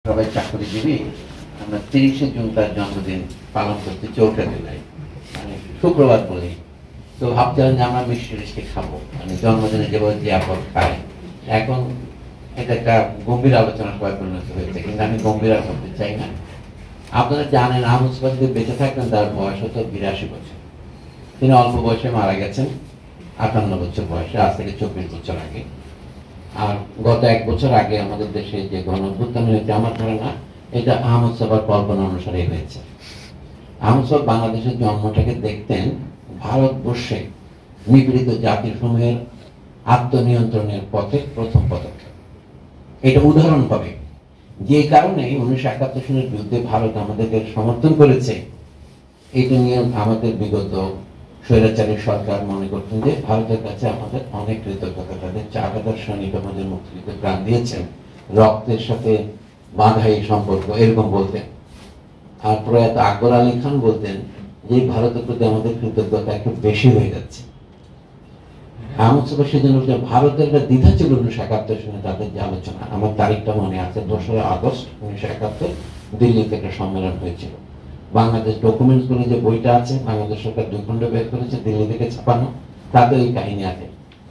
সবাই চাকরিজীবী, আমরা 30শে জুন তার জন্মদিন পালন করতে 4ঠা জুলাই মানে শুক্রবার বলি। তো ভাবছিলাম যে আমরা মিষ্টি খাবো, মানে জন্মদিনে যেভাবে যে আপদ খায়। এখন এটা একটা গম্ভীর আলোচনা সবাই পরিণত হয়েছে, কিন্তু আমি গম্ভীর আর করতে চাই না। আপনারা জানেন আহমদ সোবহান যদি বেঁচে থাকতেন তার বয়স হতো 82 বছর। তিনি অল্প বয়সে মারা গেছেন, 58 বছর বয়সে, আজ থেকে 24 বছর আগে। আর গত 1 বছর আগে আমাদের দেশে যে গণঅভ্যুত্থান হয়েছে, আমার ধারণা এটা আহমদ সোবহানের কল্পনা অনুসারে হয়েছে। আহমদ সোবহান বাংলাদেশের জন্মটাকে দেখতেন ভারতবর্ষে নিপীড়িত জাতিসমূহের আত্মনিয়ন্ত্রণের পথে প্রথম পদক্ষেপ। এটা উদাহরণ হবে যে কারণে 1971 সালের যুদ্ধে ভারত আমাদেরকে সমর্থন করেছে। এটা নিয়ে আমাদের বিগত স্বৈরাচারী সরকার মনে করতেন যে ভারতের কাছে আমাদের অনেক কৃতজ্ঞতা, তাদের 4000 সৈনিক আমাদের মুক্তিযুদ্ধে প্রাণ দিয়েছেন, রক্তের সাথে বাঁধা এই সম্পর্ক, এরকম বলতেন। আর প্রয়াত আকবর আলী খান বলতেন যে ভারতের প্রতি আমাদের কৃতজ্ঞতা একটু বেশি হয়ে যাচ্ছে। আহমদ সোবহান সেজন্য ভারতের একটা দ্বিধা ছিল 1971 সালে তাদের যে আলোচনা, আমার তারিখটা মনে আছে, 2রা আগস্ট 1971 দিল্লিতে একটা সম্মেলন হয়েছিল। বাংলাদেশ ডকুমেন্টস বলে যে বইটা আছে, বাংলাদেশ সরকার 2 খণ্ড বের করেছে, দিল্লি থেকে ছাপানো, তাতে এই কাহিনী আছে।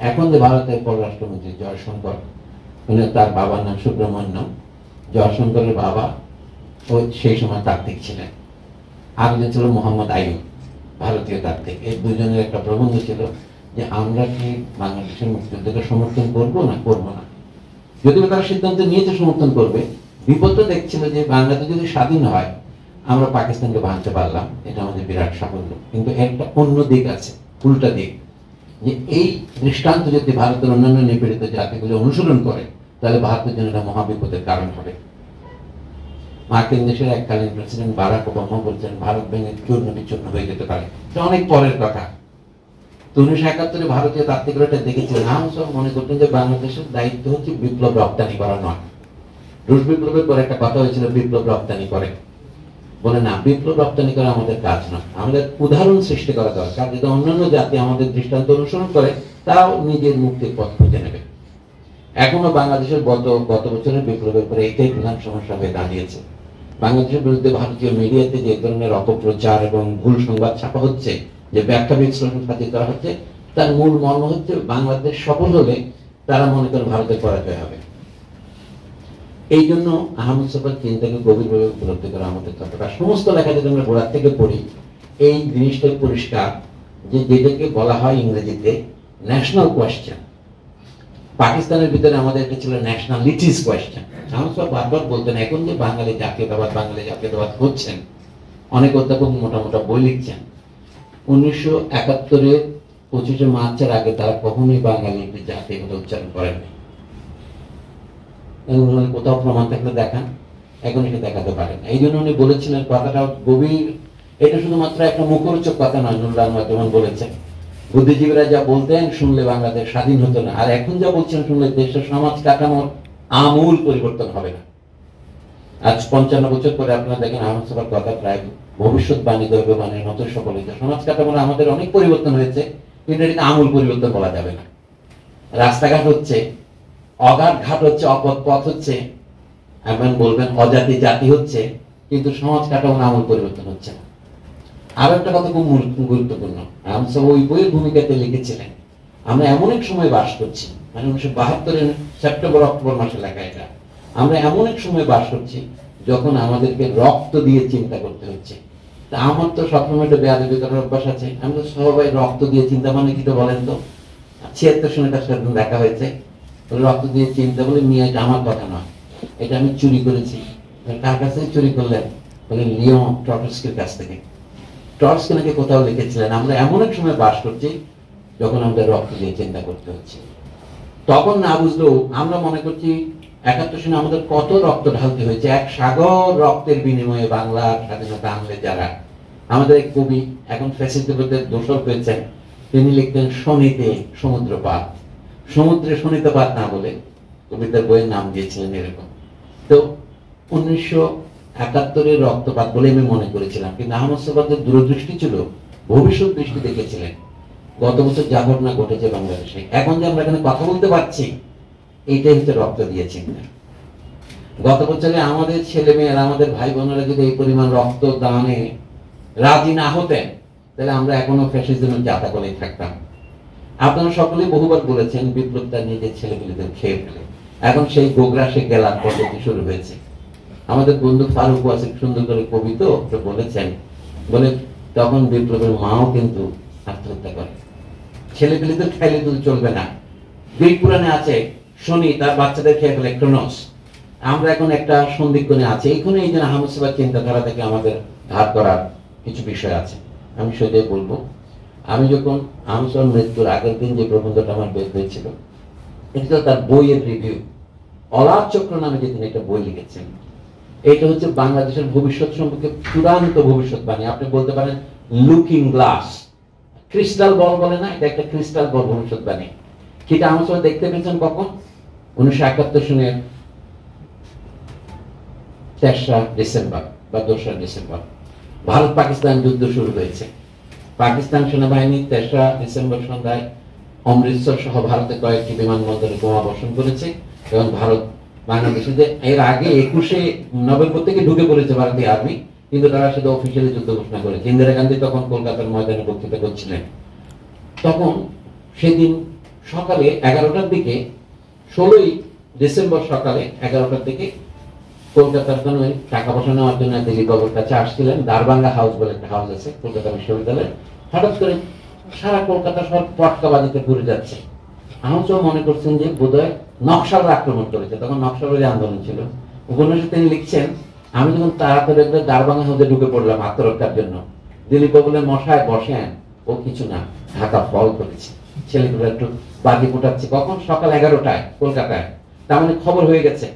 এখন যে ভারতের পররাষ্ট্রমন্ত্রী জয়শঙ্কর, উনি, তার বাবার নাম সুব্রমণ্যম, জয়শঙ্করের বাবা ও সেই সময় তাত্ত্বিক ছিলেন। আরেকজন ছিল মোহাম্মদ আইয়ুব, ভারতীয় তাত্ত্বিক। এই দুজনের একটা প্রবন্ধ ছিল যে আমরা কি বাংলাদেশের মুক্তিযুদ্ধকে সমর্থন করবো না করবো না। যদিও তারা সিদ্ধান্ত নিয়েছে সমর্থন করবে, বিপদটা দেখছিল যে বাংলাদেশ যদি স্বাধীন হয় আমরা পাকিস্তানকে ভাঙতে পারলাম, এটা আমাদের বিরাট সাফল্য। কিন্তু একটা অন্য দিক আছে, উল্টা দিক, যে এই দৃষ্টান্ত যদি ভারতের অন্যান্য নিপীড়িত জাতিগুলি অনুসরণ করে তাহলে ভারতের জন্য এটা মহাবিপদের কারণ হবে। মার্কিন দেশের এককালীন প্রেসিডেন্ট বারাক ওবামা বলছেন ভারত ভেঙে চূর্ণ বিচূর্ণ হয়ে যেতে পারে, এটা অনেক পরের কথা। 1971 ভারতীয় তাত্ত্বিকরা এটা দেখেছিলেন। আহমদ সোবহান মনে করতেন যে বাংলাদেশের দায়িত্ব হচ্ছে বিপ্লব রপ্তানি করা নয়। রুশ বিপ্লবের পরে একটা কথা হয়েছিল বিপ্লব রপ্তানি করে, বলে না, বিপ্লব রপ্তানি করা আমাদের কাজ নয়, আমাদের উদাহরণ সৃষ্টি করা দরকার, যাতে অন্যান্য জাতি আমাদের দৃষ্টান্ত অনুসরণ করে তারাও নিজের মুক্তির পথ খুঁজে নেবে। এখনো বাংলাদেশের গত বছরের বিপ্লবের পরে এটাই প্রধান সমস্যা হয়ে দাঁড়িয়েছে। বাংলাদেশের বিরুদ্ধে ভারতীয় মিডিয়াতে যে ধরনের অপপ্রচার এবং ভুল সংবাদ ছাপা হচ্ছে, যে ব্যাখ্যা বিশ্লেষণ খাতির করা হচ্ছে, তার মূল মর্ম হচ্ছে বাংলাদেশ সফল হলে তারা মনে করেন ভারতের পরাজয় হবে। এই জন্য আহমদ সোবহান চিন্তাকে গভীরভাবে উপলব্ধি করা আমাদের দরকার। সমস্ত লেখা যদি আমরা গোড়ার থেকে পড়ি, এই জিনিসটাই পরিষ্কার যে যেটাকে বলা হয় ইংরেজিতে ন্যাশনাল কোয়েশ্চেন, পাকিস্তানের ভিতরে আমাদের এটা ছিল ন্যাশনালিটিস কোয়েশ্চেন। আহমদ সোবহান বারবার বলতেন এখন যে বাঙালি জাতীয়তাবাদ হচ্ছেন, অনেক অধ্যাপক মোটা বই লিখছেন, 1971 25শে মার্চের আগে তারা কখনোই বাঙালি একটি জাতি বলে উচ্চারণ করেননি। কোথাও প্রমাণ থাকলে দেখান, এখন এটা দেখাতে পারেন। এই জন্য উনি বলেছিলেন কথাটা গভীর, এটা শুধুমাত্র একটা মুখরোচক কথা নয়। নুরুল আহমদ যেমন বলেছেন, বুদ্ধিজীবীরা যা বলতেন শুনলে বাংলাদেশ স্বাধীন হতো না, আর এখন যা বলছেন শুনলে দেশের সমাজ কাঠামোর আমূল পরিবর্তন হবে না। আজ 55 বছর পরে আপনারা দেখেন আহমদ সোবহানের কথা প্রায় ভবিষ্যৎবাণী দৈববাণীর মতো সকলিত। সমাজ কাঠামোর আমাদের অনেক পরিবর্তন হয়েছে, কিন্তু এটাকে আমূল পরিবর্তন বলা যাবে না। রাস্তাঘাট হচ্ছে, অগাধ ঘাট হচ্ছে, অপথ পথ হচ্ছে, এখন বলবেন অজাতি জাতি হচ্ছে, কিন্তু সমাজ কাঠামোর আমূল পরিবর্তন হচ্ছে না। আরো একটা কথা খুব গুরুত্বপূর্ণ, আহমদ সোবহান ওই বইয়ের ভূমিকাতে লিখেছিলেন আমরা এমন এক সময় বাস করছি, মানে 1972 সেপ্টেম্বর অক্টোবর মাসে লেখা এটা, আমরা এমন এক সময় বাস করছি যখন আমাদেরকে রক্ত দিয়ে চিন্তা করতে হচ্ছে। তা আমার তো সবসময় একটা বেয়াদবি করার অভ্যাস আছে, আমি তো সবাই রক্ত দিয়ে চিন্তা মানে কি তো বলেন তো। 76 সনে তার সাথে দেখা হয়েছে, রক্ত দিয়ে চিন্তা বলে নিয়ে, এটা আমার কথা নয়, এটা আমি চুরি করেছি। কার কাছে চুরি করলেন? বলে লিও ট্রটস্কির কাছ থেকে। ট্রটস্কি নাকি কোথাও লিখেছিলেন আমরা এমন এক সময় বাস করছি যখন আমাদের রক্ত দিয়ে চিন্তা করতে হচ্ছে। তখন না বুঝলেও আমরা মনে করছি 71 সনে আমাদের কত রক্ত ঢালতে হয়েছে, এক সাগর রক্তের বিনিময়ে বাংলার স্বাধীনতা আনলে যারা। আমাদের এক কবি এখন ফ্যাসিস্টদের দোষর হয়েছেন, তিনি লিখতেন শনিতে সমুদ্রপাত, সমুদ্রে শনিতপাত না বলে কবিতার বইয়ের নাম দিয়েছিলেন এরকম। তো 1971 রক্তপাত বলে আমি মনে করেছিলাম, কিন্তু আহমদ সোবহানের দূরদৃষ্টি ছিল, ভবিষ্যৎ দৃষ্টি দেখেছিলেন। গত বছর যা ঘটনা ঘটেছে বাংলাদেশে, এখন যে আমরা এখানে কথা বলতে পারছি, এইটাই হচ্ছে রক্ত দিয়ে চিন্তা। গত বছরে আমাদের ছেলে মেয়েরা, আমাদের ভাই বোনেরা যদি এই পরিমাণ রক্ত দানে রাজি না হতেন, তাহলে আমরা এখনো ফ্যাসিজমের জাতা করেই থাকতাম। আপনারা সকলে বহুবার বলেছেন বিপ্লব তার নিজের ছেলেমেয়েদের খেয়ে ফেলে। এখন সেই গোগ্রাসে গেলার পদ্ধতি শুরু হয়েছে। আমাদের বন্ধু ফারুক ওয়াসিক সুন্দর করে কবিতা বলেছেন, বলে তখন বিপ্লবের মাও কিন্তু আত্মহত্যা করে। ছেলেপেলেদের খাইলে তো চলবে না। বীর পুরাণে আছে শনি তার বাচ্চাদের খেয়ে ফেলে ক্রোনস। আমরা এখন একটা সন্দিগ্ধনে আছি। এইখানে এই যে আহমদ সাহেবের চিন্তাধারা থেকে আমাদের ধার করার কিছু বিষয় আছে। আমি সেটাই বলবো। আমি যখন আহমদ সাহেবের মৃত্যুর আগের দিন যে প্রবন্ধটা আমার বের হয়েছিল, এটা তার বইয়ের রিভিউ। অলাপ চক্র নামে যে তিনি একটা বই লিখেছেন, এটা হচ্ছে বাংলাদেশের ভবিষ্যৎ সম্পর্কে চূড়ান্ত ভবিষ্যৎবাণী। আপনি বলতে পারেন লুকিং গ্লাস, ক্রিস্টাল বল বলে না, এটা একটা ক্রিস্টাল বল ভবিষ্যৎবাণী। সেটা আমার সবাই দেখতে পেয়েছেন কখন? 1971 সনের 3রা ডিসেম্বর বা 2রা ডিসেম্বর ভারত পাকিস্তান যুদ্ধ শুরু হয়েছে। পাকিস্তান সেনাবাহিনী 3রা ডিসেম্বর সন্ধ্যায় অমৃতসর সহ ভারতে কয়েকটি বিমানবন্দরে বোমা বর্ষণ করেছে এবং ভারত বাংলাদেশে এর আগে 21শে নভেম্বর থেকে ঢুকে পড়েছে ভারতীয় আর্মি, কিন্তু তারা সেটা অফিসিয়ালি যুদ্ধ ঘোষণা করেছে। ইন্দিরা গান্ধী তখন কলকাতার ময়দানে বক্তৃতা করছিলেন। তখন সেদিন সকালে 11টার দিকে, 16ই ডিসেম্বর সকালে 11টার দিকে কলকাতার জন্য টাকা পয়সা নেওয়ার জন্য দিলীপ বাবুর কাছে আসছিলেন। দারবাঙ্গা হাউস বলে একটা হাউস আছে কলকাতা বিশ্ববিদ্যালয়ে। হঠাৎ করে সারা কলকাতা সব পটকাবাজিতে ঘুরে যাচ্ছে। আহমদ মনে করছেন যে বোধহয় নকশালরা আক্রমণ করেছে। তখন নকশালবাদী আন্দোলন ছিল। উপন্যাসে তিনি লিখছেন, আমি যখন তাড়াতাড়ি দারবাঙ্গা হাউসে ঢুকে পড়লাম আত্মরক্ষার জন্য, দিলীপ বাবুলের মশায় বসেন, ও কিছু না, ঢাকা ফল করেছে, ছেলেগুলো একটু বাজি ফুটাচ্ছে। কখন? সকাল 11টায় কলকাতায়। তার মানে খবর হয়ে গেছে।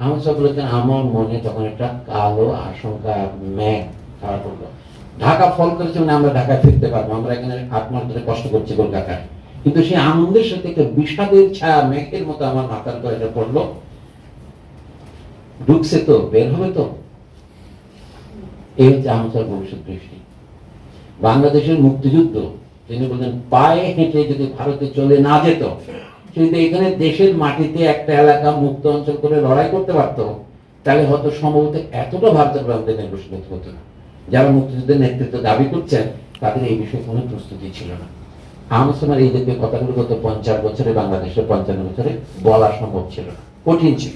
আহমদ সাহেব বলেছেন, আমার মনে তখন একটা কালো আশঙ্কা মেঘ খারাপ হলো। ঢাকা ফল করেছে মানে আমরা ঢাকায় ফিরতে পারবো, আমরা এখানে 8 মাস ধরে কষ্ট করছি কলকাতায়। কিন্তু সেই আনন্দের সাথে একটা বিষাদের ছায়া মেঘের মতো আমার মাথার উপর এটা পড়লো, ঢুকছে তো বের হবে তো। এই হচ্ছে আহমদ সাহেব ভবিষ্যৎ দৃষ্টি। বাংলাদেশের মুক্তিযুদ্ধ তিনি বলছেন, পায়ে হেঁটে যদি ভারতে চলে না যেত, কিন্তু এখানে দেশের মাটিতে একটা এলাকা মুক্ত অঞ্চল করে লড়াই করতে পারতো, তাহলে হয়তো সম্ভবত এতটা ভারতের বিরুদ্ধে নির্বাচন হতো না। যারা মুক্তিযুদ্ধের নেতৃত্ব দাবি করছেন তাদের এই বিষয়ে কোনো প্রস্তুতি ছিল না। আহমদ সাহেবের এই জাতীয় কথাগুলো গত 50 বছরে বাংলাদেশের 55 বছরে বলা সম্ভব ছিল না, কঠিন ছিল।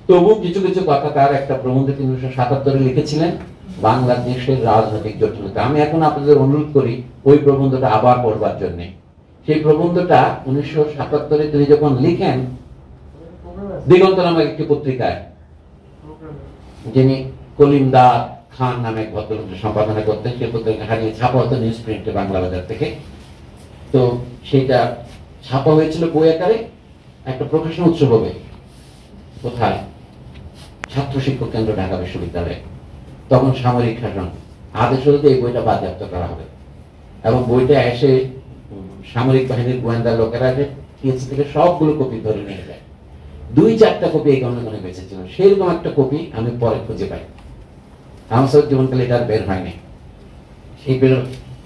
তবু কিছু কিছু কথা তার একটা প্রবন্ধে 1977 লিখেছিলেন, বাংলাদেশের রাজনৈতিক জটিলতা। আমি এখন আপনাদের অনুরোধ করি ওই প্রবন্ধটা আবার পড়বার জন্য। সেই প্রবন্ধটা 1977 তিনি যখন লিখেন, দিগন্ত নামক একটি পত্রিকায়, যিনি কলিমদার খান নামে ভদ্রলোক সম্পাদনা করতেন, সেই পত্রিকা হারিয়ে ছাপা হতো নিউজ প্রিন্টে বাংলা বাজার থেকে। তো সেটা ছাপা হয়েছিল বই আকারে, একটা প্রকাশনা উৎসব হবে কোথায়? ছাত্র শিক্ষক কেন্দ্র, ঢাকা বিশ্ববিদ্যালয়ে। তখন সামরিক শাসন আদেশ হলে এই বইটা বাজেয়াপ্ত করা হবে এবং বইটা এসে সামরিক বাহিনীর গোয়েন্দা লোকেরা টিএসসি থেকে সবগুলো কপি ধরে নিয়ে যায়। 2-4টা কপি এই কারণে বেঁচেছিল। সেরকম একটা কপি আমি পরে খুঁজে পাই। আমার জীবনকালে এটা বের হয়নি। সেই বের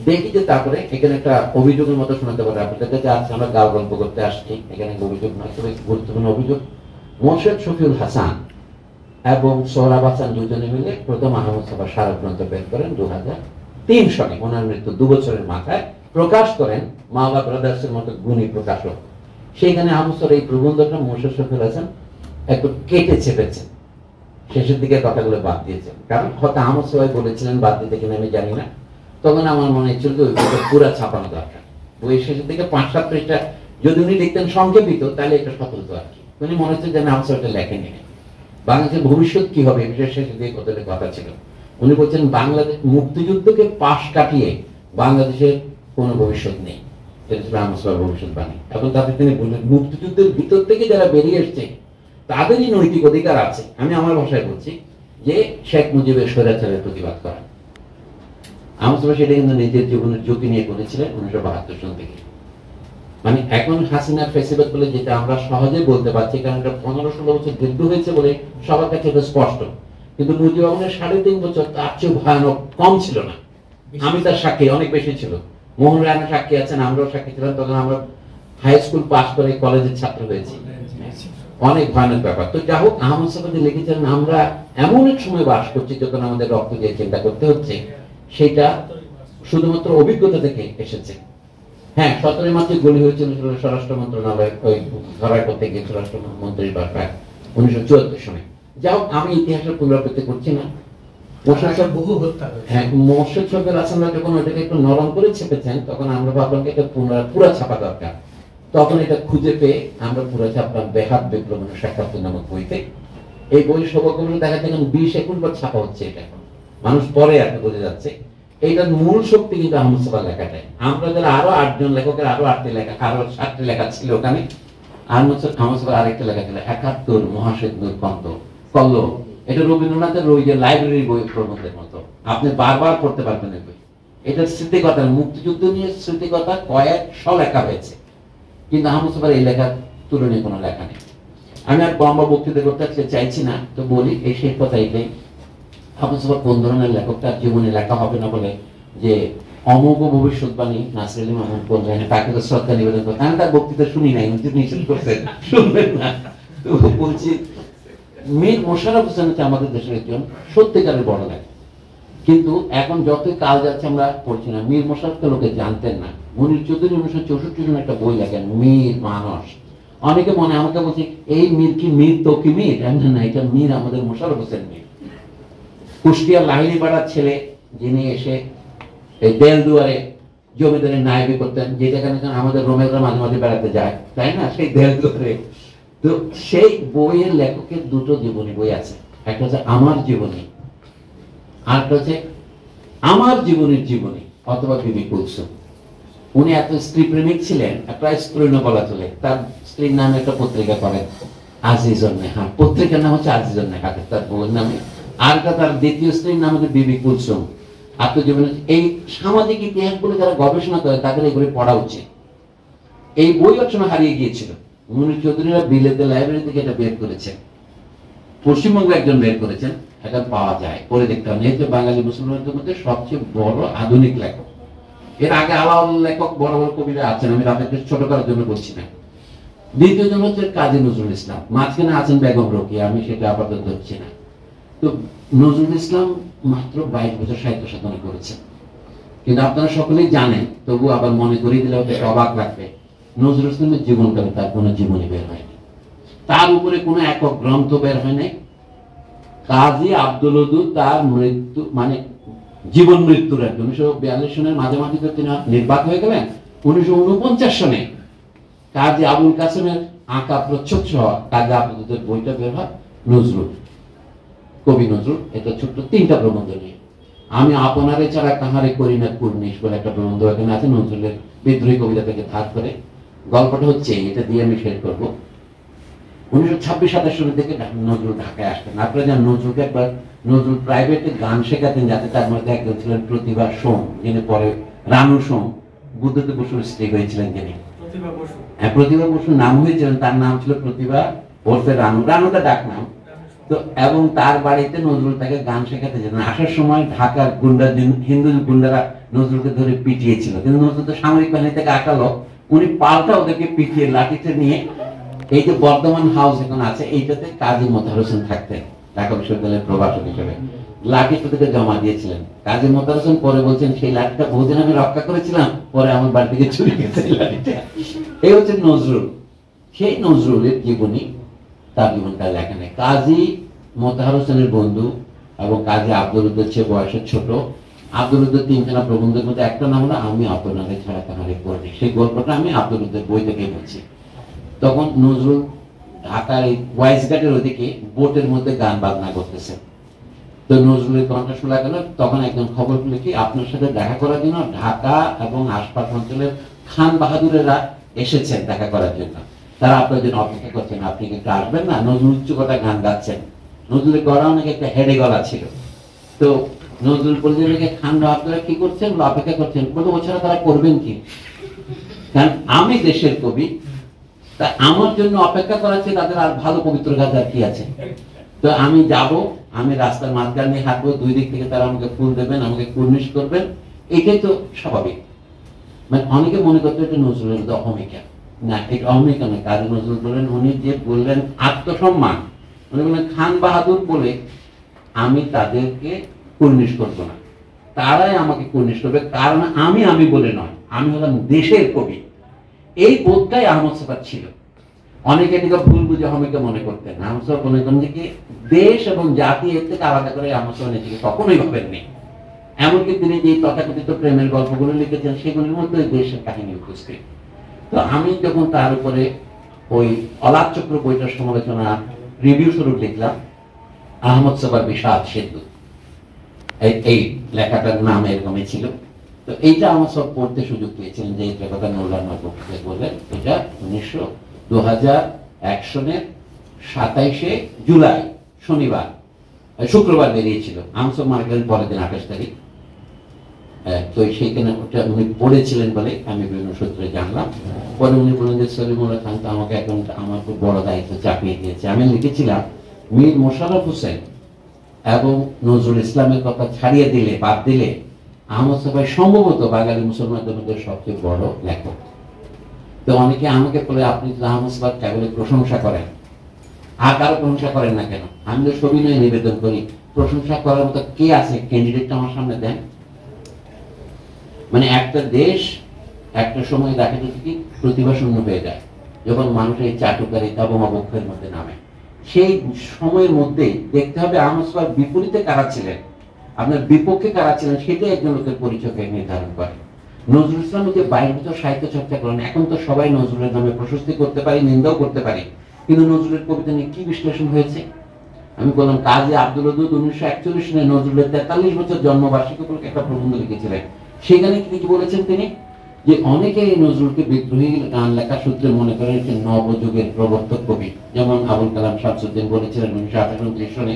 দেখি যে তারপরে এখানে একটা অভিযোগের মতো শোনাতে পারে আপনাদের কাছে। আজকে আমরা গাও গল্প করতে আসছি, এখানে অভিযোগ নয়, তবে গুরুত্বপূর্ণ অভিযোগ। মোর্শেদ শফিউল হাসান এবং সোহরাব হাসান দুজনে মিলে প্রথম আহমদ সাহেব স্মারক গ্রন্থ বের করেন 2003 সনে। ওনার মৃত্যু 2 বছরের মাথায় প্রকাশ করেন মাওলা ব্রাদার্সের মতো গুণী প্রকাশক। সেইখানে আহমদ সাহেব এই প্রবন্ধটা মোর্শেদ শফিউল হাসান একটু কেটে ছেপেছেন, শেষের দিকে কথাগুলো বাদ দিয়েছেন। কারণ হয়তো আহমদ সাহেব বলেছিলেন বাদ দিতে কিনা আমি জানি না। তখন আমার মনে হচ্ছিল যে ওই বইটা পুরা ছাপানো দরকার। বইয়ের শেষের দিকে 5-7 পৃষ্ঠা যদি উনি লিখতেন সংক্ষেপিত, তাহলে এটা সফল হতো আর কি। উনি মনে হচ্ছে যে আহমদ সাহেব লেখেনি। বাংলাদেশের ভবিষ্যৎ কি হবে বিশেষ শেষের দিকে কথা ছিল। উনি বলছেন বাংলাদেশ মুক্তিযুদ্ধকে পাশ কাটিয়ে বাংলাদেশের কোনো ভবিষ্যৎ নেই। এটা ছিল আহমদ সাহেবের ভবিষ্যৎবাণী। এখন তাতে তিনি বললেন, মুক্তিযুদ্ধের ভিতর থেকে যারা বেরিয়ে এসছে তাদেরই নৈতিক অধিকার আছে, আমি আমার ভাষায় বলছি, যে শেখ মুজিবের স্বৈরাচারের প্রতিবাদ করা। আহমদ সাহেব সেটা কিন্তু নিজের জীবনের ঝুঁকি নিয়ে করেছিলেন 1972 সাল থেকে। মানে এখন হাসিনার ফেসিবাদ বলে যেটা আমরা সহজে বলতে পারছি, কারণ এটা 15-16 বছর দীর্ঘ হয়েছে বলে সবার কাছে এটা স্পষ্ট। কিন্তু মুজিবুর রহমানের 3.5 বছর তার চেয়ে ভয়ানক কম ছিল না। আমি তার সাক্ষী, অনেক বেশি ছিল। মোহন রায়না সাক্ষী আছেন, আমরাও সাক্ষী ছিলাম। তখন আমরা হাই স্কুল পাস করে কলেজের ছাত্র হয়েছি। অনেক ভয়ানক ব্যাপার। তো যা হোক, আহমদ সাফাদি লিখেছেন, আমরা এমন এক সময় বাস করছি যখন আমাদের রক্ত দিয়ে চিন্তা করতে হচ্ছে, সেটা শুধুমাত্র অভিজ্ঞতা থেকে এসেছে। হ্যাঁ, 17 মার্চে গুলি হয়েছিল স্বরাষ্ট্র মন্ত্রণালয় ওই ধরার করতে গিয়ে স্বরাষ্ট্র মন্ত্রীর বাসায় 1974 সনে। যা হোক, আমি ইতিহাসের পুনরাবৃত্তি করছি না। মোর্শেদ শফিউল হাসানরা যখন ওইটাকে একটু নরম করে ছেপেছেন, তখন আমরা ভাবলাম এটা পুরা ছাপা দরকার। তখন এটা খুঁজে পেয়ে আমরা পুরা ছাপলাম বেহাত বিপ্লব 1971 নামক বইতে। এই বই সৌভাগ্যবশত দেখা যায় 20-21 বার ছাপা হচ্ছে। এটা এখন মানুষ পরে আর বোঝা যাচ্ছে এইটার মূল শক্তি কিন্তু আহমদ সাফার লেখাটাই। আমরা যারা আরো 8 জন লেখকের আরো 8টি লেখা, আরো 7টি লেখা ছিল ওখানে। আহমদ সাফার আরেকটা লেখা ছিল 71 মহাসেতুর কল্ল। এটা রবীন্দ্রনাথের ওই যে লাইব্রেরি বই প্রবন্ধের মতো, আপনি বারবার পড়তে পারবেন এই বই। এটার স্মৃতিকথা, মুক্তিযুদ্ধ নিয়ে স্মৃতিকথা কয়েকশো লেখা হয়েছে, কিন্তু আহমদ সাফার এই লেখার তুলনীয় কোনো লেখা নেই। আমি আর লম্বা বক্তৃতা করতে চাইছি না, তো বলি এই সেই কথাই। আহমদ সাফার কোন ধরনের লেখক, তার জীবনে লেখা হবে না বলে যে অমোঘ ভবিষ্যৎবাণী নাসির আলী মাহমুদ বললেন, তাকে তো শ্রদ্ধা নিবেদন করতে। আমি তার বক্তৃতা শুনি নাই, নিষেধ করছেন, শুনবেন না। তো বলছি, মীর মোশাররফ হোসেন হচ্ছে আমাদের দেশের একজন সত্যিকারের বড় লেখক, কিন্তু এখন যতই কাল যাচ্ছে আমরা পড়ছি না। মীর মোশাররফকে লোকে জানতেন না। মনির চৌধুরী 1964 জন্য একটা বই লেখেন, মীর মানস। অনেকে মনে আমাকে বলছে, এই মীর কি মীর তো কি মীর? না, এটা মীর আমাদের মোশাররফ হোসেন মীর। কুষ্টিয়ার লাহিড়িপাড়ার ছেলে, যিনি এসে এই দেলদুয়ারে জমিদারের নায়েবি করতেন, যেটা আমাদের রোমেলরা মাঝে মাঝে বেড়াতে যায়, তাই না, সেই দেলদুয়ারে। তো সেই বইয়ের লেখকের দুটো জীবনী বই আছে, একটা হচ্ছে আমার জীবনী, আরেকটা হচ্ছে আমার জীবনের জীবনী অথবা বিবি কুলসুম। উনি এত স্ত্রী প্রেমিক ছিলেন, প্রায় স্ত্রৈণ বলা চলে। তার স্ত্রীর নামে একটা পত্রিকা করেন, আজিজুন নেহাত। পত্রিকার নাম হচ্ছে আজিজুন নেহাত তার বউয়ের নামে, আর তার দ্বিতীয় স্ত্রীর নাম হচ্ছে বিবি কুলসুম। আত্মজীবনী। এই সামাজিক ইতিহাসগুলো যারা গবেষণা করে তাদের এগুলি পড়া উচিত। এই বই রচনা হারিয়ে গিয়েছিল। মনির চৌধুরীরা বিলেতে লাইব্রেরি থেকে এটা বের করেছেন, পশ্চিমবঙ্গে একজন বের করেছেন, এটা পাওয়া যায়, পরে দেখতে হবে। যেহেতু বাঙালি মুসলমানদের মধ্যে সবচেয়ে বড় আধুনিক লেখক। এর আগে আলাদা লেখক বড় বড় কবিরা আছেন, আমি তাদেরকে ছোট করার জন্য বলছি না। দ্বিতীয় জন হচ্ছে কাজী নজরুল ইসলাম, মাঝখানে আছেন বেগম রোকেয়া, আমি সেটা আপাতত ধরছি না। তো নজরুল ইসলাম মাত্র 22 বছর সাহিত্য সাধনা করেছেন, কিন্তু আপনারা সকলেই জানেন, তবু আবার মনে করিয়ে দিলে হয়তো অবাক লাগবে, নজরুল ইসলামের জীবনকালে তার কোনো জীবনী বের হয়নি, তার উপরে কোনো একক গ্রন্থ বের হয় নাই। কাজী আব্দুল ওদুদ তার মৃত্যু মানে জীবন মৃত্যুর একজন 1942 সনের মাঝামাঝি তিনি নির্বাক হয়ে গেলেন। 1949 সনে কাজী আবুল কাসেমের আঁকা প্রচ্ছদ সহ কাজী আব্দুল ওদুদের বইটা বের হয়, নজরুল, কবি নজরুল। এটা ছোট্ট 3টা প্রবন্ধ নিয়ে। আমি আপনারে ছাড়া কাহারে করি না কুর্নিশ বলে একটা প্রবন্ধ এখানে আছে, নজরুলের বিদ্রোহী কবিতা থেকে ধার করে। গল্পটা হচ্ছে, এটা দিয়ে আমি শেষ করবো। 1926-27 সালের দিকে নজরুল ঢাকায় আসতেন। আপনারা জানেন, নজরুলকে একবার নজরুল প্রাইভেটে গান শেখাতেন, যাতে তার মধ্যে একজন ছিলেন প্রতিভা সোম, যিনি পরে রানু সোম, বুদ্ধদেব বসুর স্ত্রী হয়েছিলেন যিনি। প্রতিভা বসুর নাম হয়েছিলেন, তার নাম ছিল প্রতিভা ওরফে রানু, রানুটা ডাক নাম। তো এবং তার বাড়িতে নজরুল তাকে গান শেখাতে যেতেন। আসার সময় ঢাকার গুন্ডা, হিন্দু গুন্ডারা নজরুলকে ধরে পিটিয়েছিল, কিন্তু নজরুল তো সামরিক বাহিনী থেকে আঁকালো, উনি পাল্টা ওদেরকে পিটিয়ে লাঠিতে নিয়ে এই যে বর্ধমান হাউস এখন আছে, এইটাতে কাজী মোতাহার হোসেন থাকতেন ঢাকা বিশ্ববিদ্যালয়ের প্রভাষক হিসেবে, লাঠি তাদেরকে জমা দিয়েছিলেন। কাজী মোতাহার হোসেন পরে বলছেন, সেই লাঠিটা বহুদিন আমি রক্ষা করেছিলাম, পরে আমার বাড়ি থেকে চুরি গেছে লাঠিটা। এই হচ্ছে নজরুল। সেই নজরুলের জীবনী, তার জীবনটা লেখা নেই। কাজী মোতাহার হোসেনের বন্ধু এবং কাজী আব্দুল ওদুদের চেয়ে বয়সে ছোট। আব্দুল ওদুদের 3খানা প্রবন্ধের মধ্যে একটা নাম হলো আমি আপনাদের ছাড়া কাহারে করি। সেই গল্পটা আমি আব্দুল ওদুদের বই থেকে বলছি। তখন নজরুল ঢাকার এই ওয়াইজঘাটের ওদিকে বোটের মধ্যে গান বাজনা করতেছেন। তো নজরুলের কণ্ঠ শোনা গেল। তখন একজন খবর পেল কি, আপনার সাথে দেখা করার জন্য ঢাকা এবং আশপাশ অঞ্চলের খান বাহাদুরেরা এসেছেন দেখা করার জন্য, তারা আপনার জন্য অপেক্ষা করছেন, আপনি কি একটু আসবেন না? নজরুল উচ্চকটা গান গাচ্ছেন, নজরুলের গলা অনেক একটা হেডে গলা ছিল। তো নজরুল বললেন, খান বাহাদুরা কি করছেন? অপেক্ষা করছেন। বলতো, ও ছাড়া তারা করবেন কি? কারণ আমি দেশের কবি, তা আমার জন্য অপেক্ষা করাচ্ছে, তাদের আর ভালো পবিত্র কাজ আর কি আছে? তো আমি যাব, আমি রাস্তার মাঝখান দিয়ে হাঁটবো, দুই দিক থেকে তারা আমাকে ফুল দেবেন, আমাকে কুর্নিশ করবেন, এটাই তো স্বাভাবিক। মানে অনেকে মনে করতে এটা নজরুলের অহমিকা। না, এটা অহমিকা নয়। কাজী নজরুল বলেন, উনি যে বললেন আত্মসম্মান, উনি বললেন খান বাহাদুর বলে আমি তাদেরকে কুর্নিশ করবো না, তারাই আমাকে কুর্নিশ করবে, কারণ আমি বলে নয়, আমি হলাম দেশের কবি। এই বোধটাই আহমদ শফার ছিল। অনেকে এদিকে ভুল বুঝে অহমিকা মনে করতেন। আহমদ শফা মনে করেন যে কি দেশ এবং জাতি এর থেকে আলাদা করে আহমদ শফা নিজেকে কখনোই ভাবেননি। এমনকি তিনি যে তথাকথিত প্রেমের গল্পগুলো লিখেছেন সেগুলির মধ্যে দেশের কাহিনী উপস্থিত। তো আমি যখন তার উপরে ওই অলাপ চক্র বইটার সমালোচনা রিভিউ স্বরূপ লিখলাম, আহমদ শফার বিষাদ সেতু, এই লেখাটার নাম এরকমই ছিল। তো এইটা আমার সব পড়তে সুযোগ পেয়েছিলেন, যে এই লেখাটা নৌলানা বক্তৃতা বললেন। এটা 2001 সনের 27শে জুলাই শনিবার, শুক্রবার বেরিয়েছিল। আহমদ শফা মারা গেলেন পরের দিন 28 তারিখ। তো সেইখানে ওটা উনি পড়েছিলেন বলে আমি বিভিন্ন সূত্রে জানলাম। পরে উনি বললেন যে সলিমুল্লাহ খান তো আমাকে এখন আমার খুব বড় দায়িত্ব চাপিয়ে দিয়েছে। আমি লিখেছিলাম মীর মোশাররফ হোসেন এবং নজরুল ইসলামের কথা ছাড়িয়ে দিলে, বাদ দিলে আহমদ শফা সম্ভবত বাঙালি মুসলমানদের মধ্যে সবচেয়ে বড় লেখক। তো অনেকে আমাকে বলে, আপনি তো আহমদ শফার কেবল প্রশংসা করেন, আর কারো প্রশংসা করেন না কেন? আমি তো সবিনয়ে নিবেদন করি, প্রশংসা করার মতো কে আছে? ক্যান্ডিডেটটা আমার সামনে দেন। মানে একটা দেশ একটা সময় দেখা যেত কি প্রতিভা শূন্য হয়ে যায়, যখন মানুষ এই চাটুকারিতা বোমাবক্ষের মধ্যে নামে। সেই সময়ের মধ্যে দেখতে হবে আহমদ শফার বিপরীতে কারা ছিলেন, আপনার বিপক্ষে কারা ছিলেন, সেটাই একজন লোকের পরিচয়কে নির্ধারণ করে। নজরুল ইসলাম যে বাইরে সাহিত্য চর্চা করেন, এখন তো সবাই নজরুলের নামে প্রশস্তি করতে পারি, নিন্দাও করতে পারি, কিন্তু নজরুলের কবিতা নিয়ে কি বিশ্লেষণ হয়েছে? আমি বললাম কাজী আব্দুল ওদুদ 1941 সালে নজরুলের 43 বছর জন্মবার্ষিকী উপলক্ষে একটা প্রবন্ধ লিখেছিলেন। সেখানে কি বলেছেন তিনি, যে অনেকে নজরুলকে বিদ্রোহী গান লেখার সূত্রে মনে করেন একটি নবযুগের প্রবর্তক কবি। যেমন আবুল কালাম শামসুদ্দিন বলেছিলেন 1928 সনে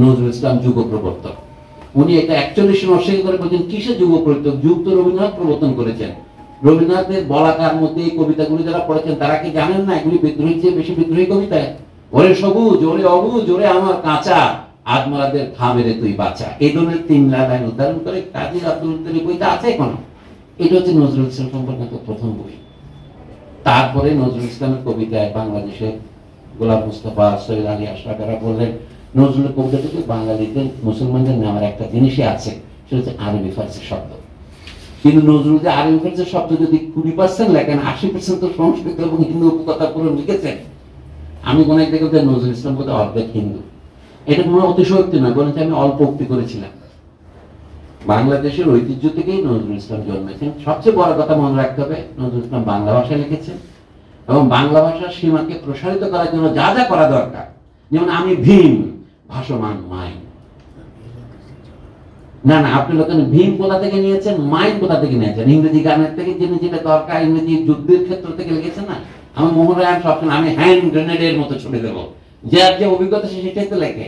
নজরুল ইসলাম যুগ প্রবর্তক। উনি এটা 41 সনে অস্বীকার করে বলছেন কিসের যুগ প্রবর্তক? যুগ তো রবীন্দ্রনাথ প্রবর্তন করেছেন। রবীন্দ্রনাথের বলাকার মধ্যে এই কবিতাগুলি যারা পড়েছেন তারা কি জানেন না এগুলি বিদ্রোহী চেয়ে বেশি বিদ্রোহী কবিতা? ওরে সবুজ, ওরে অবুজ, ওরে আমার কাঁচা, আদমরাদের খামেরে তুই বাঁচা, এই ধরনের 3 লাইন উদাহরণ করে কাজী আব্দুল ওদুদের বইটা আছে এখন। এটা হচ্ছে নজরুল ইসলাম সম্পর্কিত প্রথম বই। তারপরে নজরুল ইসলামের কবিতায় বাংলাদেশের গোলাম মুস্তাফা, সৈয়দ আলী আশরাফেরা বললেন নজরুলের কবিতাটিতে বাঙালিদের মুসলমানদের নেওয়ার একটা জিনিসই আছে, সেটা হচ্ছে আরবি ফার্সি শব্দ। কিন্তু নজরুল যে আরবি ফার্সি শব্দ যদি 20% লেখেন, 80% তো সংস্কৃত এবং হিন্দু উপকথা পুরো লিখেছেন। আমি কোন এক দেখে নজরুল ইসলাম বোধহয় অর্ধেক হিন্দু। এটা কোনো অতিশয়োক্তি নয়, বরঞ্চ আমি অল্প উক্তি করেছিলাম। বাংলাদেশের ঐতিহ্য থেকেই নজরুল ইসলাম জন্মেছেন। সবচেয়ে বড় কথা মনে রাখতে হবে, নজরুল ইসলাম বাংলা ভাষায় লিখেছেন এবং বাংলা ভাষার সীমাকে প্রসারিত করার জন্য যা যা করা দরকার, যেমন আমি ভীম ভাসমান মাইন, না না আপনি লোকেন ভীম কোথা থেকে নিয়েছেন, মাইন কোথা থেকে নিয়েছেন? ইংরেজি গানের থেকে যিনি যেটা দরকার, ইংরেজি যুদ্ধের ক্ষেত্র থেকে লিখেছেন না। আমার মোহনরায়ণ সবসময় আমি হ্যান্ড গ্রেনেডের মতো ছুড়ে দেবো, যার যে অভিজ্ঞতা সেটাই তো লেখে।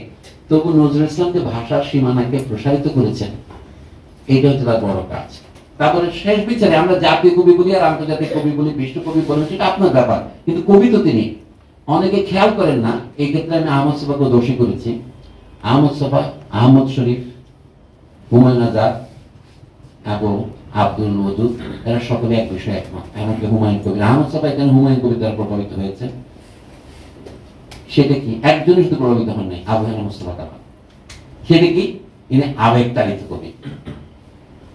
তবু নজরুল ইসলাম যে ভাষার সীমানাকে প্রসারিত করেছেন, এইটা হচ্ছে তার বড় কাজ। তারপরে শেষ বিচারে আমরা জাতীয় কবি বলি আর আন্তর্জাতিক কবি বলি, বিশ্ব কবি বলেন, সেটা আপনার ব্যাপার, কিন্তু কবি তো তিনি। অনেকে খেয়াল করেন না, এই ক্ষেত্রে আমি আহমদ শফাকে দোষী করেছি। আহমদ শফা, আহমদ শরীফ, হুমায়ুন আজাদ এবং আব্দুল ওদুদ এরা সকলে এক বিষয়ে একমত, এমনকি হুমায়ুন কবির। আহমদ শফা এখানে হুমায়ুন কবির দ্বারা প্রভাবিত হয়েছে। সেটা কি? একজনই শুধু প্রভাবিত হন নাই, আবু হানিফা মুস্তাফা কামাল। সেটা কি? ইনি আবেগ তাড়িত কবি।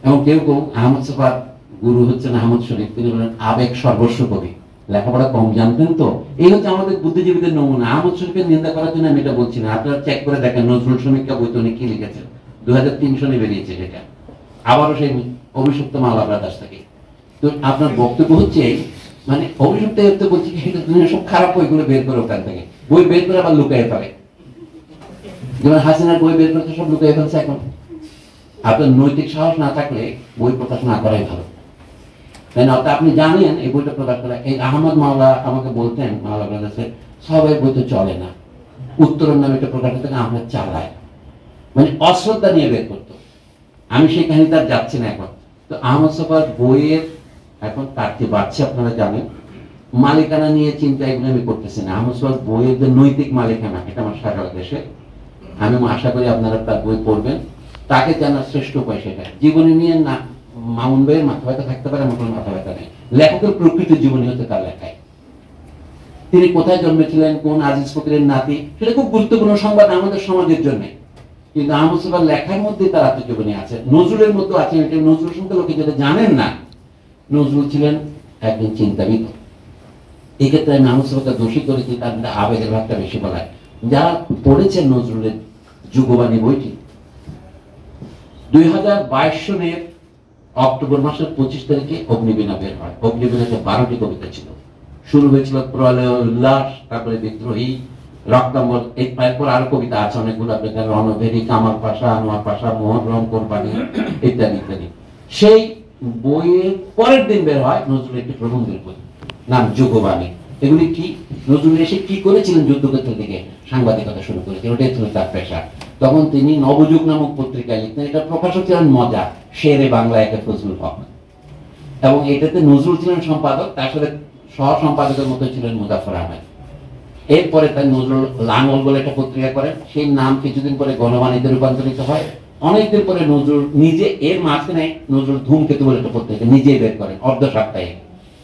এবং কেউ কেউ আহমদ শফার গুরু হচ্ছেন আহমদ শরীফ, তিনি বলেন আবেগ সর্বস্ব কবি, লেখাপড়া কম জানতেন। তো এই হচ্ছে আমাদের বুদ্ধিজীবীদের নমুনা। আহমদ শরীফের নিন্দা করার জন্য আমি এটা বলছি না, আপনারা চেক করে দেখেন নজরুল সমীক্ষা বইতে উনি কি লিখেছেন, 2003 সনে বেরিয়েছে সেটা, আবারও সেই অভিষিক্ত মাওলা ব্রাদার্স থেকে। তো আপনার বক্তব্য হচ্ছে মানে অভিষিক্ত বলছি কি, দুনিয়া সব খারাপ বইগুলো বের করে ওখান থেকে, বই বের করে আবার লুকাই ফেলে। যেমন হাসিনার বই বের করতে সব লুকাই ফেলছে এখন। আপনার নৈতিক সাহস না থাকলে বই প্রকাশ না করাই ভালো, তাই না? আপনি জানেন এই বইটা প্রকাশ করা, এই আহমদ মাওলা আমাকে বলতেন, মাওলা ব্রাদার্সের সবাই বই তো চলে না, উত্তরের নামে একটা প্রকাশ থেকে আমরা চালাই, মানে অশ্রদ্ধা নিয়ে বের করতো। আমি সেই কাহিনীতে আর যাচ্ছি না এখন। তো আহমদ শফার বইয়ের এখন কাটতে বাড়ছে, আপনারা জানেন। মালিকানা নিয়ে চিন্তা এগুলো আমি করতেছি না। আহমদ শফার বইয়ের যে নৈতিক মালিকানা, এটা আমার সারা দেশে। আমি আশা করি আপনারা তার বই পড়বেন, তাকে জানার শ্রেষ্ঠ উপায় সেটা। জীবনী নিয়ে না মামুন ভাইয়ের মাথা ব্যথা থাকতে পারে, আমার কোনো মাথা ব্যথা নেই। লেখকের প্রকৃত জীবনী হচ্ছে তার লেখায়। তিনি কোথায় জন্মেছিলেন, কোন আজিজ ফকিরের নাতি, সেটা খুব গুরুত্বপূর্ণ সংবাদ আমাদের সমাজের জন্য। কিন্তু আহমদ মুস্তফার লেখার মধ্যে তার আত্মজীবনী আছে, নজরুলের মধ্যে আছে। নজরুল শুনতে লোকে যেটা জানেন না, নজরুল ছিলেন একজন চিন্তাবিদ। এই ক্ষেত্রে আমি আহমদ মুস্তফাকে দোষী করেছি, তার আবেগের ভাগটা বেশি বলায়। যারা পড়েছেন নজরুলের যুগবাণী বইটি, 2022 সনের অক্টোবর মাসের 25 তারিখে অগ্নিবীণা বের হয়। অগ্নিবীণাতে 12টি কবিতা ছিল। শুরু হয়েছিল প্রলয় উল্লাস, তারপরে বিদ্রোহী, রক্তাম্বর, এরপর আরো কবিতা আছে অনেকগুলো, আপনাদের রণভেরি, কামাল পাশা, আনোয়ার পাশা, মোহন রং কোরবানি ইত্যাদি ইত্যাদি। সেই বইয়ের পরের দিন বের হয় নজরুলের একটি প্রবন্ধের বই, নাম যুগবাণী। এগুলি কি, নজরুল এসে কি করেছিলেন যুদ্ধক্ষেত্র থেকে সাংবাদিকতা শুরু করেছিলেন, ওটাই ছিল তার পেশা। তখন তিনি নবযুগ নামক পত্রিকায় লিখতেন। এটা প্রকাশক ছিলেন মজা, শেরে বাংলা একে ফজলুল হক, এবং এটাতে নজরুল ছিলেন সম্পাদক, তার সাথে সহ সম্পাদকের মতো ছিলেন মুজাফফর আহমেদ। এরপরে তার নজরুল লাঙ্গল বলে একটা পত্রিকা করেন, সেই নাম কিছুদিন পরে গণবাণীতে রূপান্তরিত হয়। অনেকদিন পরে নজরুল নিজে, এর মাঝখানে নজরুল ধূমকেতু বলে একটা পত্রিকা নিজেই বের করেন, অর্ধ সাপ্তাহিক।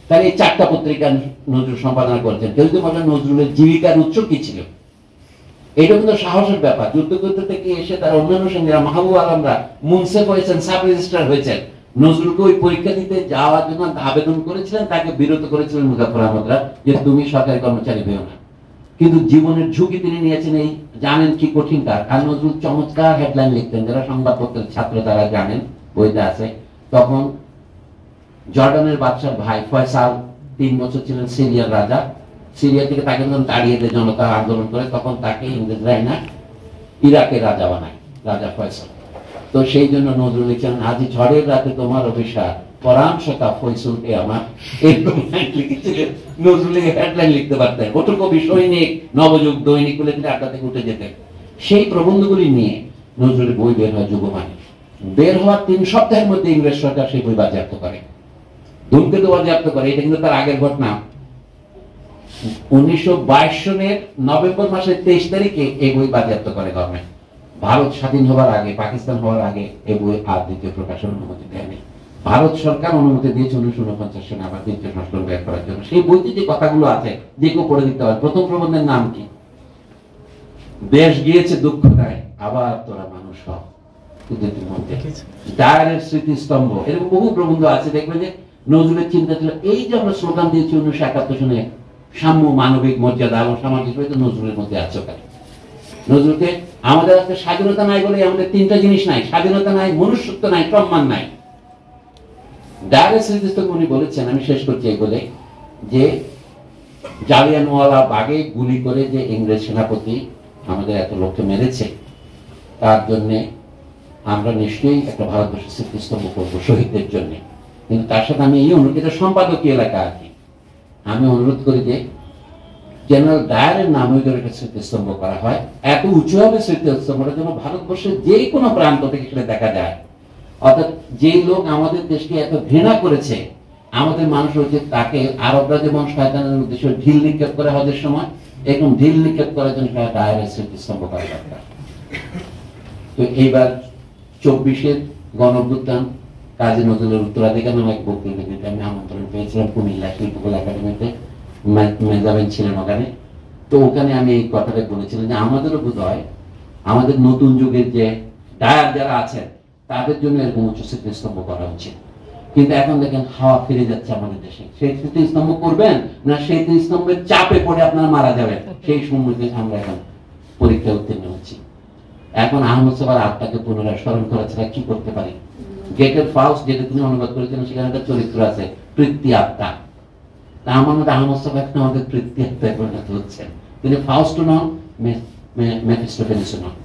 তার এই 4টা পত্রিকা নজরুল সম্পাদনা করেছেন। কেউ যদি বলেন নজরুলের জীবিকার উৎস কি ছিল, এটা কিন্তু সাহসের ব্যাপার। যুদ্ধক্ষেত্র থেকে এসে তার অন্যান্য সঙ্গীরা, মাহবুব আলমরা মুন্সেফ হয়েছেন, সাব রেজিস্ট্রার হয়েছেন। নজরুলকে ওই পরীক্ষা দিতে যাওয়ার জন্য আবেদন করেছিলেন, তাকে বিরত করেছিলেন মুজাফফর আহমদরা, যে তুমি সরকারি কর্মচারী হয়েও না। কিন্তু জীবনের ঝুঁকি তিনি নিয়েছেন, এই জানেন কি কঠিন কাজ। আর নজরুল চমৎকার হেডলাইন লিখতেন, যারা সংবাদপত্রের ছাত্র তারা জানেন, বইতে আছে। তখন জর্ডানের বাদশার ভাই ফয়সাল 3 বছর ছিলেন সিরিয়ার রাজা। সিরিয়া থেকে তাকে যখন তাড়িয়ে দেয় জনতা আন্দোলন করে, তখন তাকে ইংরেজরাই না ইরাকের রাজা বানায়, রাজা ফয়সাল। তো সেই জন্য নজরুল লিখছেন, আজি ঝড়ের রাতে তোমার অভিশাপ, পরাণ সকা ফয়সুলকে আমার, এরকম লিখেছিলেন। নজরুল হেডলাইন লিখতে পারতেন। ওটু কবি, সৈনিক, নবযুগ, দৈনিক বলে তিনি 8টা থেকে উঠে যেতেন। সেই প্রবন্ধগুলি নিয়ে নজরুলের বই বের হয় যুগবাণী। বের হওয়ার 3 সপ্তাহের মধ্যে ইংরেজ সরকার সেই বই বাজেয়াপ্ত করে, ধূমকেতু বাজেয়াপ্ত করে। এটা কিন্তু তার আগের ঘটনা। 1922 সনের নভেম্বর মাসের 23 তারিখে এই বই বাজেয়াপ্ত করে গভর্নমেন্ট। ভারত স্বাধীন হওয়ার আগে, পাকিস্তান হওয়ার আগে এই বই আর দ্বিতীয় প্রকাশের অনুমতি দেয়নি। ভারত সরকার অনুমতি দিয়েছে 1949 সনে আবার দ্বিতীয় সংস্করণ বের করার জন্য। সেই বইতে যে কথাগুলো আছে, যে কেউ পড়ে দিতে হয়। প্রথম প্রবন্ধের নাম কি? দেশ গিয়েছে দুঃখ নাই, আবার তোরা মানুষ হ। ডায়ারের স্মৃতিস্তম্ভ, এরকম বহু প্রবন্ধ আছে। দেখবেন যে নজরুলের চিন্তা ছিল, এই যে আমরা স্লোগান দিয়েছি 1971 সনে, সাম্য, মানবিক মর্যাদা এবং সামাজিক, নজরুলের মধ্যে আছে। নজরুলকে আমাদের কাছে স্বাধীনতা নাই বলে আমাদের 3টা জিনিস নাই, স্বাধীনতা নাই, মনুষ্যত্ব নাই, সম্মান নাই। ডায়ারের স্মৃতিস্তম্ভ উনি বলেছেন, আমি শেষ করছি এই বলে, যে জালিয়ানওয়ালা বাগে গুলি করে যে ইংরেজ সেনাপতি আমাদের এত লোককে মেরেছে, তার জন্য আমরা নিশ্চয়ই একটা ভারতবর্ষের স্মৃতিস্তম্ভ করবো শহীদদের জন্য। কিন্তু তার সাথে আমি এই অনুরোধ, সম্পাদকীয় এলাকা আর কি, আমি অনুরোধ করি যে জেনারেল ডায়ারের নামে করে একটা স্মৃতিস্তম্ভ করা হয়। এত উঁচু হবে স্মৃতিস্তম্ভটা যেন ভারতবর্ষের যে কোনো প্রান্ত থেকে সেটা দেখা যায়। অর্থাৎ যে লোক আমাদের দেশকে এত ঘৃণা করেছে, আমাদের মানুষ হচ্ছে তাকে, আরবরা যেমন শয়তানের উদ্দেশ্যে ঢিল নিক্ষেপ করে হজের সময়, এরকম ঢিল নিক্ষেপ করার জন্য ডায়ারের স্মৃতিস্তম্ভ করা দরকার। তো এইবার 24-এর গণঅভ্যুত্থান, কাজী নজরুলের উত্তরাধিকার নামে এক বক্তৃতা দিতে আমি আমন্ত্রণ পেয়েছিলাম কুমিল্লা শিল্পকলা একাডেমিতে। মেজাবেন ছিলেন ওখানে। তো ওখানে আমি এই কথাটা বলেছিলাম যে আমাদেরও বোধ হয় আমাদের নতুন যুগের যে ডায়ার যারা আছেন তাদের জন্য এরকম উচ্চ স্মৃতিস্তম্ভ করা উচিত। কিন্তু এখন দেখেন হাওয়া ফিরে যাচ্ছে আমাদের দেশে। সেই স্মৃতিস্তম্ভ করবেন না সেই স্মৃতিস্তম্ভের চাপে পড়ে আপনারা মারা যাবেন, সেই সম্মুখে আমরা এখন পরীক্ষায় উত্তীর্ণ হচ্ছি। এখন আহমদ মুস্তফার আত্মাকে পুনরায় স্মরণ করা ছাড়া কি করতে পারি? গেটের ফাউস্ট যেটা তিনি অনুবাদ করেছিলেন, সেখানে একটা চরিত্র আছে তৃপ্তি আত্মা। আমার মধ্যে আহমদ মুস্তফা এখন আমাদের তৃপ্তি আত্মায় পরিণত হচ্ছেন। তিনি ফাউস্ট নন, মেফিস্টোফেলিসও নন।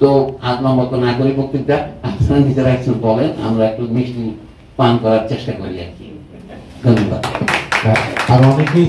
তো আজ লম্বা তো না করে বক্তৃতা, আপনারা নিজেরা একটু বলেন, আমরা একটু মিষ্টি পান করার চেষ্টা করি আর কি। ধন্যবাদ। আর অনেকেই